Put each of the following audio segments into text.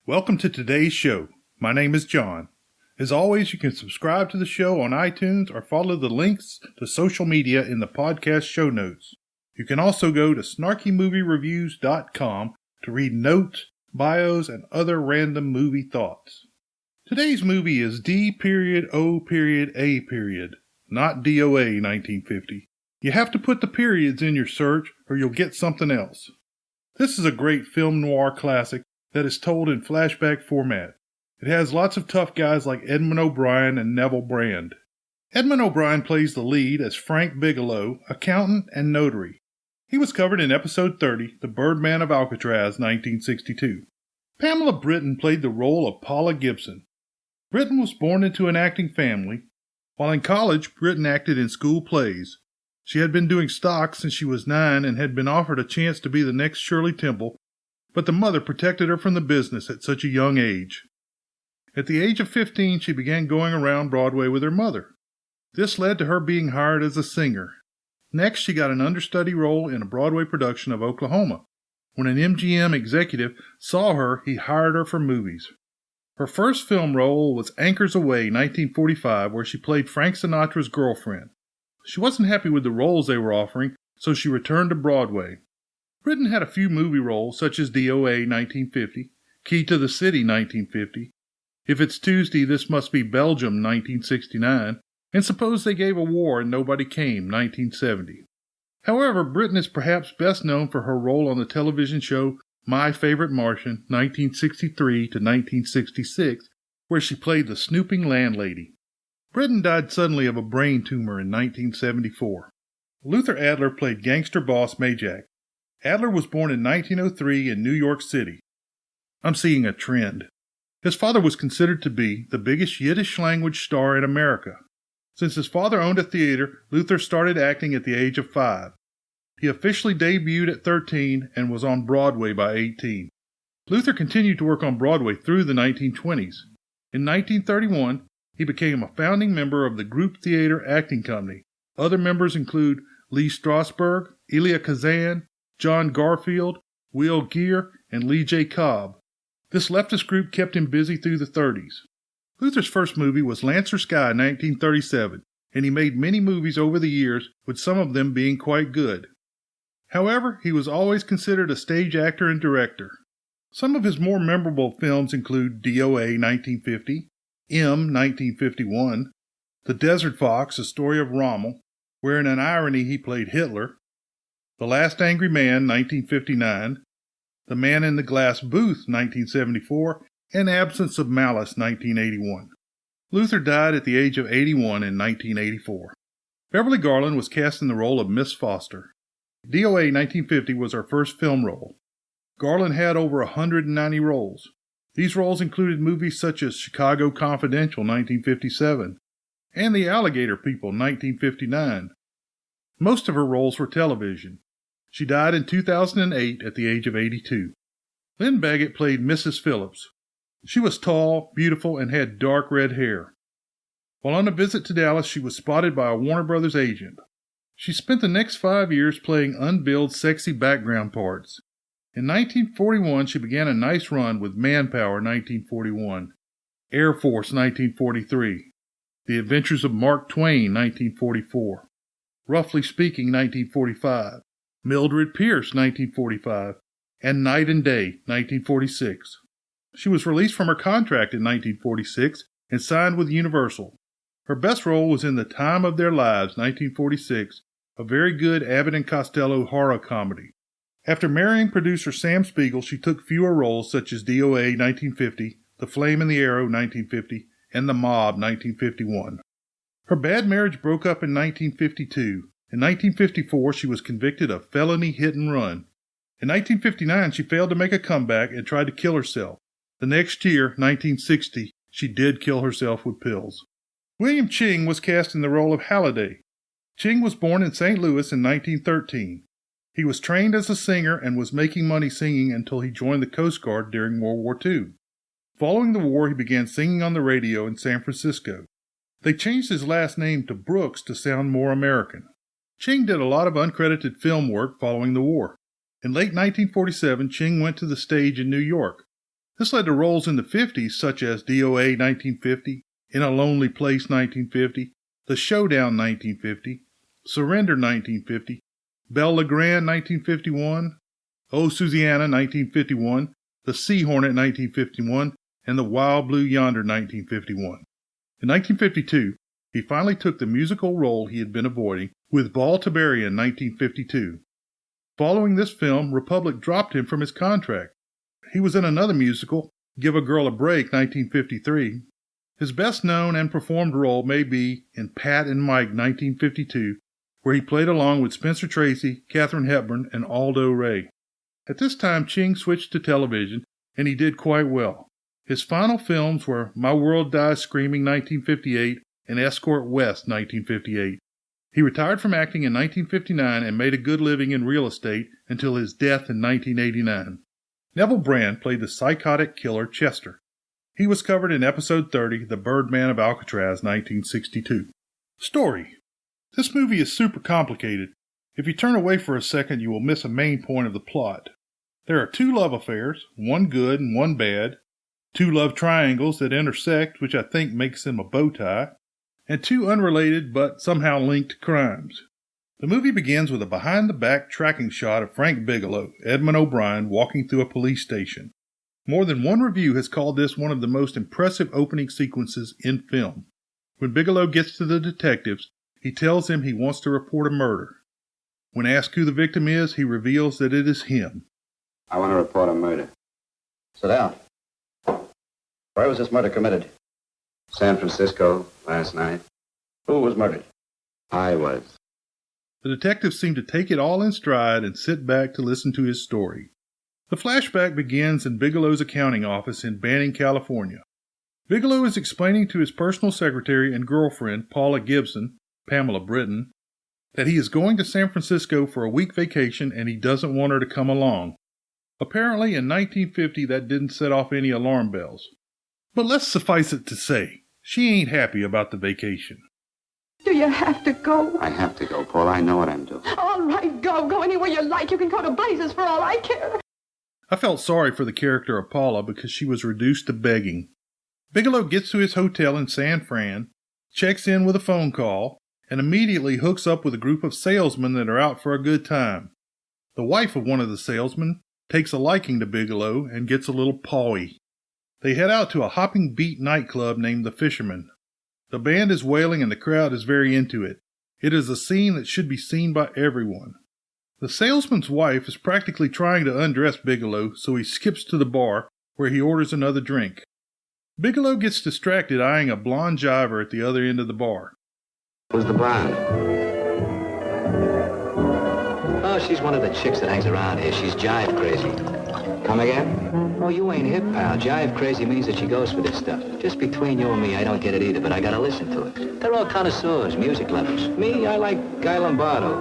Welcome to today's show. My name is John. As always, you can subscribe to the show on iTunes or follow the links to social media in the podcast show notes. You can also go to snarkymoviereviews.com to read notes, bios, and other random movie thoughts. Today's movie is D.O.A, not D.O.A 1950. You have to put the periods in your search or you'll get something else. This is a great film noir classic that is told in flashback format. It has lots of tough guys like Edmond O'Brien and Neville Brand. Edmond O'Brien plays the lead as Frank Bigelow, accountant and notary. He was covered in episode 30, The Birdman of Alcatraz, 1962. Pamela Britton played the role of Paula Gibson. Britton was born into an acting family. While in college, Britton acted in school plays. She had been doing stock since she was 9 and had been offered a chance to be the next Shirley Temple, but the mother protected her from the business at such a young age. At the age of 15, she began going around Broadway with her mother. This led to her being hired as a singer. Next, she got an understudy role in a Broadway production of Oklahoma. When an MGM executive saw her, he hired her for movies. Her first film role was Anchors Aweigh, 1945, where she played Frank Sinatra's girlfriend. She wasn't happy with the roles they were offering, so she returned to Broadway. Britton had a few movie roles, such as D.O.A. 1950, Key to the City 1950, If It's Tuesday, This Must Be Belgium 1969, and Suppose They Gave a War and Nobody Came 1970. However, Britton is perhaps best known for her role on the television show My Favorite Martian 1963 to 1966, where she played the snooping landlady. Britton died suddenly of a brain tumor in 1974. Luther Adler played gangster boss Majak. Adler was born in 1903 in New York City. I'm seeing a trend. His father was considered to be the biggest Yiddish-language star in America. Since his father owned a theater, Luther started acting at the age of 5. He officially debuted at 13 and was on Broadway by 18. Luther continued to work on Broadway through the 1920s. In 1931, he became a founding member of the Group Theater Acting Company. Other members include Lee Strasberg, Elia Kazan, John Garfield, Will Geer, and Lee J. Cobb. This leftist group kept him busy through the 30s. Luther's first movie was Lancer Sky, 1937, and he made many movies over the years, with some of them being quite good. However, he was always considered a stage actor and director. Some of his more memorable films include D.O.A. 1950, M. 1951, The Desert Fox, A Story of Rommel, where in an irony he played Hitler, The Last Angry Man, 1959, The Man in the Glass Booth, 1974, and Absence of Malice, 1981. Luther died at the age of 81 in 1984. Beverly Garland was cast in the role of Miss Foster. D.O.A. 1950 was her first film role. Garland had over 190 roles. These roles included movies such as Chicago Confidential, 1957, and The Alligator People, 1959. Most of her roles were television. She died in 2008 at the age of 82. Lynn Baggett played Mrs. Phillips. She was tall, beautiful, and had dark red hair. While on a visit to Dallas, she was spotted by a Warner Brothers agent. She spent the next 5 years playing unbilled, sexy background parts. In 1941, she began a nice run with Manpower 1941, Air Force 1943, The Adventures of Mark Twain 1944, Roughly Speaking 1945, Mildred Pierce 1945, and Night and Day 1946. She was released from her contract in 1946 and signed with Universal. Her best role was in The Time of Their Lives 1946, a very good Abbott and Costello horror comedy. After marrying producer Sam Spiegel, she took fewer roles such as D.O.A. 1950, The Flame and the Arrow 1950, and The Mob 1951. Her bad marriage broke up in 1952. In 1954, she was convicted of felony hit and run. In 1959, she failed to make a comeback and tried to kill herself. The next year, 1960, she did kill herself with pills. William Ching was cast in the role of Halliday. Ching was born in St. Louis in 1913. He was trained as a singer and was making money singing until he joined the Coast Guard during World War II. Following the war, he began singing on the radio in San Francisco. They changed his last name to Brooks to sound more American. Ching did a lot of uncredited film work following the war. In late 1947, Ching went to the stage in New York. This led to roles in the 50s such as D.O.A. 1950, In a Lonely Place 1950, The Showdown 1950, Surrender 1950, Belle LeGrand 1951, Oh Susanna 1951, The Sea Hornet 1951, and The Wild Blue Yonder 1951. In 1952, he finally took the musical role he had been avoiding with Baltiberi in 1952. Following this film, Republic dropped him from his contract. He was in another musical, Give a Girl a Break 1953. His best known and performed role may be in Pat and Mike 1952, where he played along with Spencer Tracy, Katharine Hepburn, and Aldo Ray. At this time, Ching switched to television, and he did quite well. His final films were My World Dies Screaming 1958 and Escort West 1958. He retired from acting in 1959 and made a good living in real estate until his death in 1989. Neville Brand played the psychotic killer Chester. He was covered in episode 30, The Birdman of Alcatraz, 1962. Story. This movie is super complicated. If you turn away for a second, you will miss a main point of the plot. There are two love affairs, one good and one bad, two love triangles that intersect, which I think makes them a bow tie, and two unrelated but somehow linked crimes. The movie begins with a behind-the-back tracking shot of Frank Bigelow, Edmond O'Brien, walking through a police station. More than one review has called this one of the most impressive opening sequences in film. When Bigelow gets to the detectives, he tells them he wants to report a murder. When asked who the victim is, he reveals that it is him. I want to report a murder. Sit down. Where was this murder committed? San Francisco, last night. Who was murdered? I was. The detectives seem to take it all in stride and sit back to listen to his story. The flashback begins in Bigelow's accounting office in Banning, California. Bigelow is explaining to his personal secretary and girlfriend, Paula Gibson, Pamela Britton, that he is going to San Francisco for a week vacation and he doesn't want her to come along. Apparently, in 1950, that didn't set off any alarm bells. But let's suffice it to say, she ain't happy about the vacation. Do you have to go? I have to go, Paul. I know what I'm doing. All right, go. Go anywhere you like. You can go to blazes for all I care. I felt sorry for the character of Paula because she was reduced to begging. Bigelow gets to his hotel in San Fran, checks in with a phone call, and immediately hooks up with a group of salesmen that are out for a good time. The wife of one of the salesmen takes a liking to Bigelow and gets a little pawy. They head out to a hopping beat nightclub named The Fisherman. The band is wailing and the crowd is very into it. It is a scene that should be seen by everyone. The salesman's wife is practically trying to undress Bigelow, so he skips to the bar, where he orders another drink. Bigelow gets distracted eyeing a blonde jiver at the other end of the bar. Who's the blonde? Oh, she's one of the chicks that hangs around here. She's jive crazy. Come again? Oh, you ain't hip, pal. Jive crazy means that she goes for this stuff. Just between you and me, I don't get it either, but I gotta listen to it. They're all connoisseurs, music lovers. Me, I like Guy Lombardo.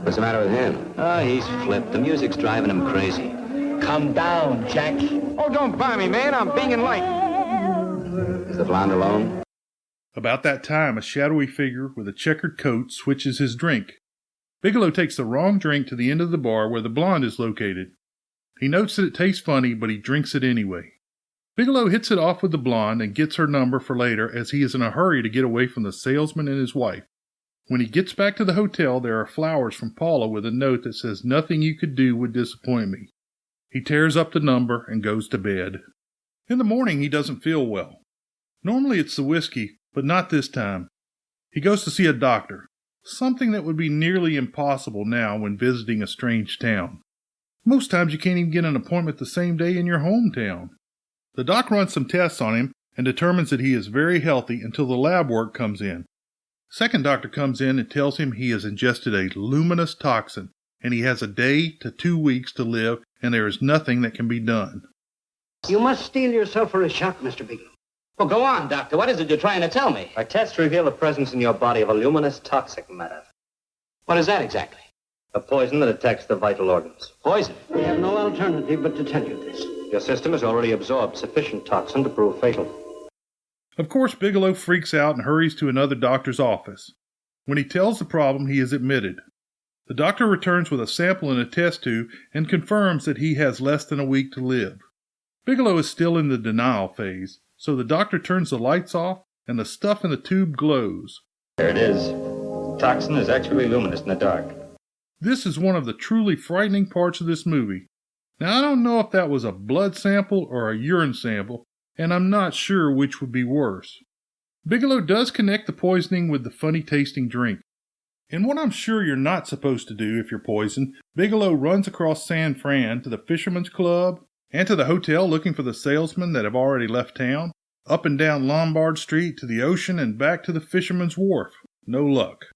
What's the matter with him? Oh, he's flipped. The music's driving him crazy. Calm down, Jack. Oh, don't buy me, man. I'm being light. Is the blonde alone? About that time, a shadowy figure with a checkered coat switches his drink. Bigelow takes the wrong drink to the end of the bar where the blonde is located. He notes that it tastes funny, but he drinks it anyway. Bigelow hits it off with the blonde and gets her number for later as he is in a hurry to get away from the salesman and his wife. When he gets back to the hotel, there are flowers from Paula with a note that says nothing you could do would disappoint me. He tears up the number and goes to bed. In the morning, he doesn't feel well. Normally it's the whiskey, but not this time. He goes to see a doctor, something that would be nearly impossible now when visiting a strange town. Most times you can't even get an appointment the same day in your hometown. The doc runs some tests on him and determines that he is very healthy until the lab work comes in. Second doctor comes in and tells him he has ingested a luminous toxin, and he has a day to 2 weeks to live, and there is nothing that can be done. You must steel yourself for a shock, Mr. Bigelow. Well, go on, Doctor. What is it you're trying to tell me? Our tests reveal the presence in your body of a luminous toxic matter. What is that exactly? A poison that attacks the vital organs. Poison. We have no alternative but to tell you this. Your system has already absorbed sufficient toxin to prove fatal. Of course, Bigelow freaks out and hurries to another doctor's office. When he tells the problem, he is admitted. The doctor returns with a sample and a test tube and confirms that he has less than a week to live. Bigelow is still in the denial phase, so the doctor turns the lights off and the stuff in the tube glows. There it is. The toxin is actually luminous in the dark. This is one of the truly frightening parts of this movie. Now, I don't know if that was a blood sample or a urine sample, and I'm not sure which would be worse. Bigelow does connect the poisoning with the funny-tasting drink. In what I'm sure you're not supposed to do if you're poisoned, Bigelow runs across San Fran to the Fisherman's Club and to the hotel looking for the salesmen that have already left town, up and down Lombard Street to the ocean and back to the Fisherman's Wharf. No luck.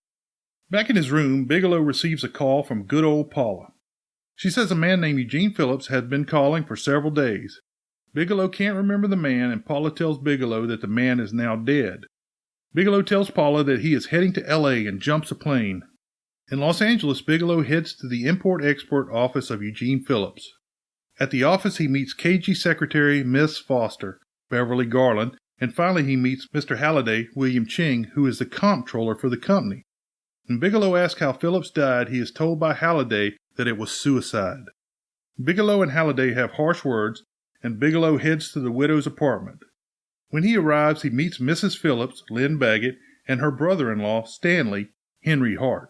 Back in his room, Bigelow receives a call from good old Paula. She says a man named Eugene Phillips had been calling for several days. Bigelow can't remember the man, and Paula tells Bigelow that the man is now dead. Bigelow tells Paula that he is heading to L.A. and jumps a plane. In Los Angeles, Bigelow heads to the import-export office of Eugene Phillips. At the office, he meets cagey secretary Miss Foster, Beverly Garland, and finally he meets Mr. Halliday, William Ching, who is the comptroller for the company. When Bigelow asks how Phillips died, he is told by Halliday that it was suicide. Bigelow and Halliday have harsh words, and Bigelow heads to the widow's apartment. When he arrives, he meets Mrs. Phillips, Lynn Baggett, and her brother-in-law, Stanley, Henry Hart.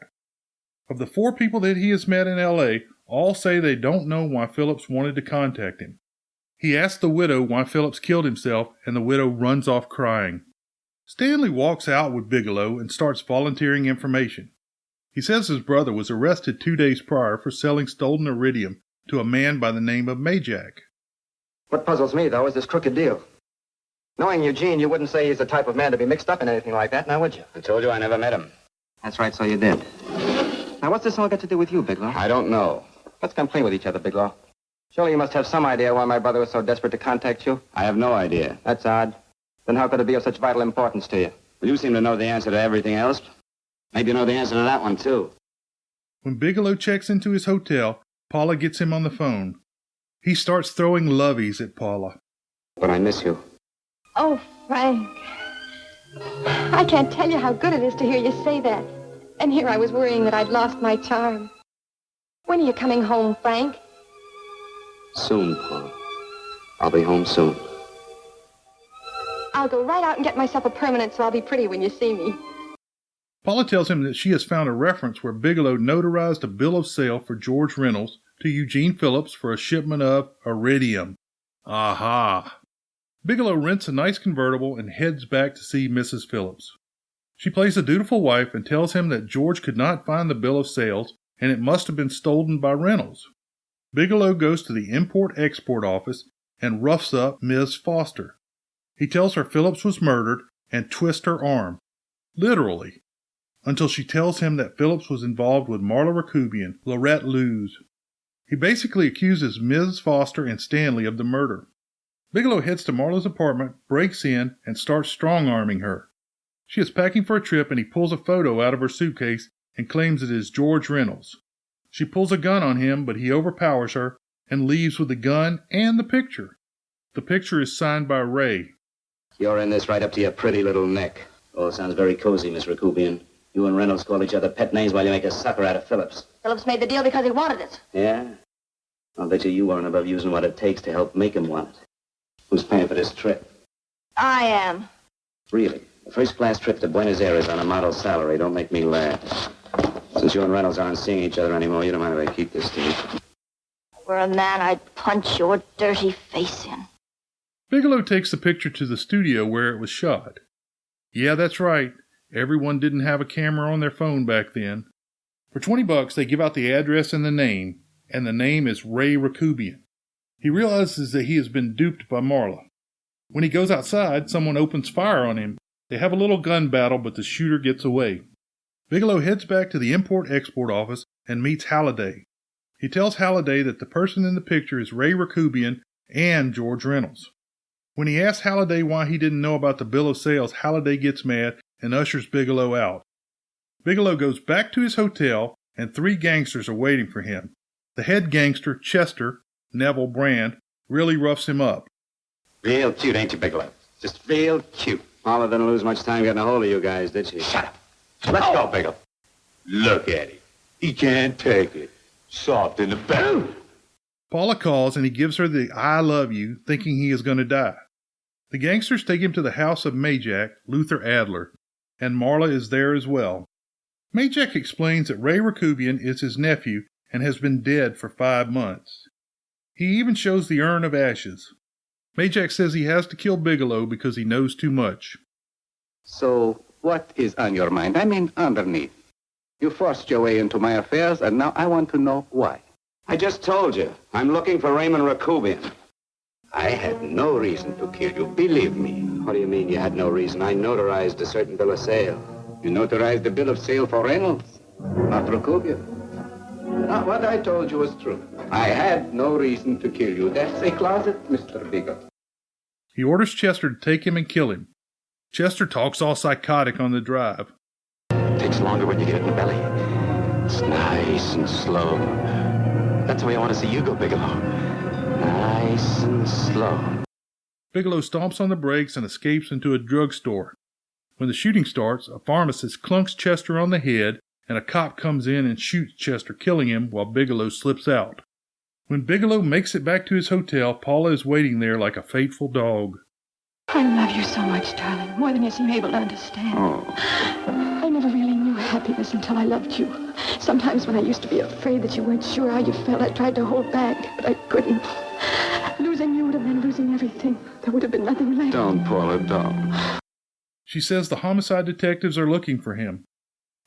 Of the 4 people that he has met in L.A., all say they don't know why Phillips wanted to contact him. He asks the widow why Phillips killed himself, and the widow runs off crying. Stanley walks out with Bigelow and starts volunteering information. He says his brother was arrested 2 days prior for selling stolen iridium to a man by the name of Majak. What puzzles me, though, is this crooked deal. Knowing Eugene, you wouldn't say he's the type of man to be mixed up in anything like that, now would you? I told you I never met him. That's right, so you did. Now, what's this all got to do with you, Bigelow? I don't know. Let's come clean with each other, Bigelow. Surely you must have some idea why my brother was so desperate to contact you. I have no idea. That's odd. Then how could it be of such vital importance to you? Well, you seem to know the answer to everything else. Maybe you know the answer to that one, too. When Bigelow checks into his hotel, Paula gets him on the phone. He starts throwing loveys at Paula. But I miss you. Oh, Frank. I can't tell you how good it is to hear you say that. And here I was worrying that I'd lost my charm. When are you coming home, Frank? Soon, Paula. I'll be home soon. I'll go right out and get myself a permanent so I'll be pretty when you see me. Paula tells him that she has found a reference where Bigelow notarized a bill of sale for George Reynolds to Eugene Phillips for a shipment of iridium. Aha! Bigelow rents a nice convertible and heads back to see Mrs. Phillips. She plays a dutiful wife and tells him that George could not find the bill of sales and it must have been stolen by Reynolds. Bigelow goes to the import-export office and roughs up Ms. Foster. He tells her Phillips was murdered and twists her arm. Literally. Until she tells him that Phillips was involved with Marla Rakubian, Lorette Luz. He basically accuses Ms. Foster and Stanley of the murder. Bigelow heads to Marla's apartment, breaks in, and starts strong-arming her. She is packing for a trip and he pulls a photo out of her suitcase and claims it is George Reynolds. She pulls a gun on him, but he overpowers her and leaves with the gun and the picture. The picture is signed by Ray. You're in this right up to your pretty little neck. Oh, sounds very cozy, Miss Rakubian. You and Reynolds call each other pet names while you make a sucker out of Phillips. Phillips made the deal because he wanted it. Yeah? I'll bet you weren't above using what it takes to help make him want it. Who's paying for this trip? I am. Really? A first-class trip to Buenos Aires on a model salary. Don't make me laugh. Since you and Reynolds aren't seeing each other anymore, you don't mind if I keep this to you. Were a man, I'd punch your dirty face in. Bigelow takes the picture to the studio where it was shot. Yeah, that's right. Everyone didn't have a camera on their phone back then. For $20, they give out the address and the name is Ray Rakubian. He realizes that he has been duped by Marla. When he goes outside, someone opens fire on him. They have a little gun battle, but the shooter gets away. Bigelow heads back to the import-export office and meets Halliday. He tells Halliday that the person in the picture is Ray Rakubian and George Reynolds. When he asks Halliday why he didn't know about the bill of sales, Halliday gets mad and ushers Bigelow out. Bigelow goes back to his hotel, and 3 gangsters are waiting for him. The head gangster, Chester, Neville Brand, really roughs him up. Real cute, ain't you, Bigelow? Just real cute. Paula didn't lose much time getting a hold of you guys, did she? Shut up. Let's go, Bigelow. Look at him. He can't take it. Soft in the back. Paula calls and he gives her the I love you, thinking he is going to die. The gangsters take him to the house of Majak, Luther Adler, and Marla is there as well. Majak explains that Ray Rakubian is his nephew and has been dead for 5 months. He even shows the urn of ashes. Majak says he has to kill Bigelow because he knows too much. So, what is on your mind? I mean, underneath. You forced your way into my affairs, and now I want to know why. I just told you. I'm looking for Raymond Rakubian. I had no reason to kill you, believe me. What do you mean you had no reason? I notarized a certain bill of sale. You notarized the bill of sale for Reynolds, not Rakubian. Now, what I told you was true. I had no reason to kill you. That's a closet, Mr. Bigelow. He orders Chester to take him and kill him. Chester talks all psychotic on the drive. It takes longer when you get it in the belly. It's nice and slow. That's the way I want to see you go, Bigelow. Nice and slow. Bigelow stomps on the brakes and escapes into a drugstore. When the shooting starts, a pharmacist clunks Chester on the head, and a cop comes in and shoots Chester, killing him while Bigelow slips out. When Bigelow makes it back to his hotel, Paula is waiting there like a faithful dog. I love you so much, darling, more than you seem able to understand. I never really knew happiness until I loved you. Sometimes when I used to be afraid that you weren't sure how you felt, I tried to hold back, but I couldn't. Losing you would have meant losing everything. There would have been nothing left. Don't, Paula, don't. She says the homicide detectives are looking for him.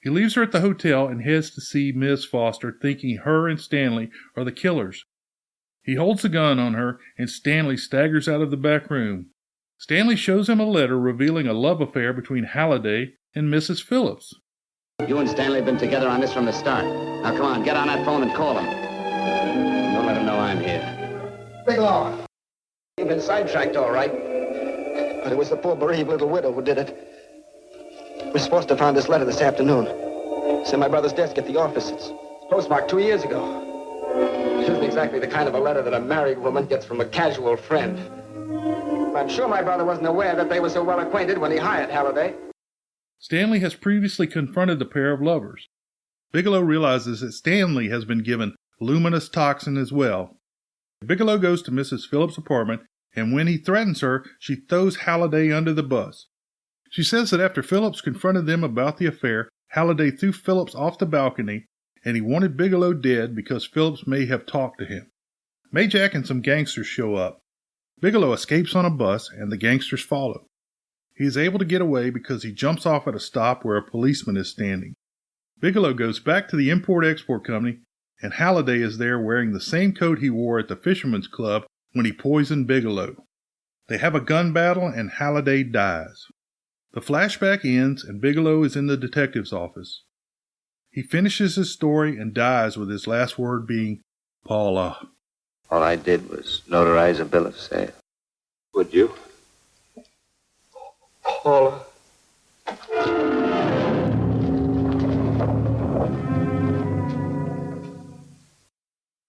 He leaves her at the hotel and heads to see Miss Foster, thinking her and Stanley are the killers. He holds the gun on her, and Stanley staggers out of the back room. Stanley shows him a letter revealing a love affair between Halliday and Mrs. Phillips. You and Stanley have been together on this from the start. Now, come on, get on that phone and call him. Don't let him know I'm here. Bigelow. You've been sidetracked, all right. But it was the poor bereaved little widow who did it. We're supposed to find this letter this afternoon. It's in my brother's desk at the office. It's postmarked 2 years ago. It isn't exactly the kind of a letter that a married woman gets from a casual friend. I'm sure my brother wasn't aware that they were so well acquainted when he hired Halliday. Stanley has previously confronted the pair of lovers. Bigelow realizes that Stanley has been given luminous toxin as well. Bigelow goes to Mrs. Phillips' apartment, and when he threatens her, she throws Halliday under the bus. She says that after Phillips confronted them about the affair, Halliday threw Phillips off the balcony, and he wanted Bigelow dead because Phillips may have talked to him. Majak and some gangsters show up. Bigelow escapes on a bus, and the gangsters follow. He is able to get away because he jumps off at a stop where a policeman is standing. Bigelow goes back to the Import-Export Company, and Halliday is there wearing the same coat he wore at the Fisherman's Club when he poisoned Bigelow. They have a gun battle, and Halliday dies. The flashback ends, and Bigelow is in the detective's office. He finishes his story and dies with his last word being, Paula. All I did was notarize a bill of sale. Would you? Paula.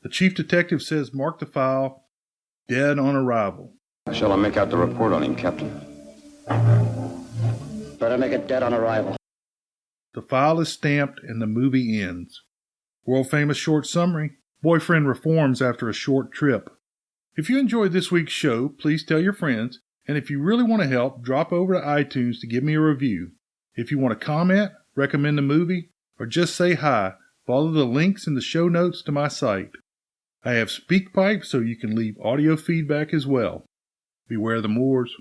The chief detective says mark the file, dead on arrival. Shall I make out the report on him, Captain? Better make it dead on arrival. The file is stamped and the movie ends. World-famous short summary, boyfriend reforms after a short trip. If you enjoyed this week's show, please tell your friends, and if you really want to help, drop over to iTunes to give me a review. If you want to comment, recommend a movie, or just say hi, follow the links in the show notes to my site. I have SpeakPipe so you can leave audio feedback as well. Beware the Moors.